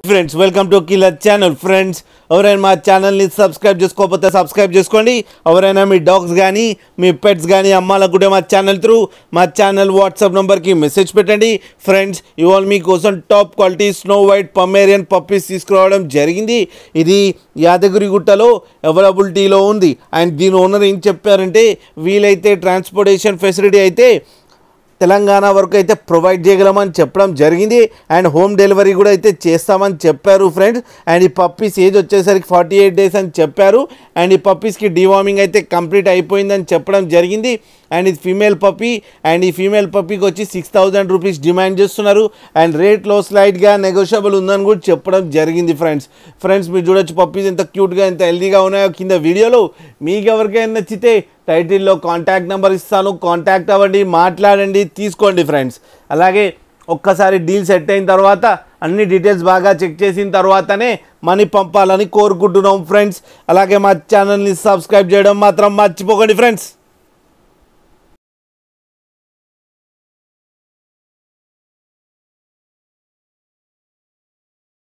Friends welcome to killer channel. Friends ఎవరైనా మా ఛానల్ని సబ్స్క్రైబ్ చేసుకోకపోతే సబ్స్క్రైబ్ చేసుకోండి. ఎవరైనా మీ డాగ్స్ కానీ మీ పెట్స్ కానీ అమ్మాలకు కూడా మా ఛానల్ వాట్సాప్ నెంబర్కి మెసేజ్ పెట్టండి. ఫ్రెండ్స్ ఇవాళ మీకోసం top quality snow white Pomeranian puppies తీసుకురావడం జరిగింది. ఇది యాదగిరిగుట్టలో అవైలబిలిటీలో ఉంది. అండ్ దీని ఓనర్ ఏం చెప్పారంటే వీలైతే ట్రాన్స్పోర్టేషన్ ఫెసిలిటీ అయితే తెలంగాణ వరకు అయితే ప్రొవైడ్ చేయగలమని చెప్పడం జరిగింది. అండ్ హోమ్ డెలివరీ కూడా అయితే చేస్తామని చెప్పారు ఫ్రెండ్స్. అండ్ ఈ పప్పీస్ ఏజ్ వచ్చేసరికి 48 days అని చెప్పారు. అండ్ ఈ పప్పీస్కి డివార్మింగ్ అయితే కంప్లీట్ అయిపోయిందని చెప్పడం జరిగింది. అండ్ ఇది ఫీమేల్ పప్పీ. అండ్ ఈ ఫీమేల్ పప్పీకి వచ్చి 6,000 రూపీస్ డిమాండ్ చేస్తున్నారు. అండ్ రేట్లో స్లైట్గా నెగోషియబుల్ ఉందని కూడా చెప్పడం జరిగింది ఫ్రెండ్స్ మీరు చూడొచ్చు పప్పీస్ ఎంత క్యూట్గా ఎంత హెల్తీగా ఉన్నాయో కింద వీడియోలో. మీకు ఎవరికైనా నచ్చితే టైటిల్లో కాంటాక్ట్ నెంబర్ ఇస్తాను, కాంటాక్ట్ అవ్వండి, మాట్లాడండి, తీసుకోండి ఫ్రెండ్స్. అలాగే ఒక్కసారి డీల్ సెట్ అయిన తర్వాత అన్ని డీటెయిల్స్ బాగా చెక్ చేసిన తర్వాతనే మనీ పంపాలని కోరుకుంటున్నాం ఫ్రెండ్స్. అలాగే మా ఛానల్ని సబ్స్క్రైబ్ చేయడం మాత్రం మర్చిపోకండి ఫ్రెండ్స్.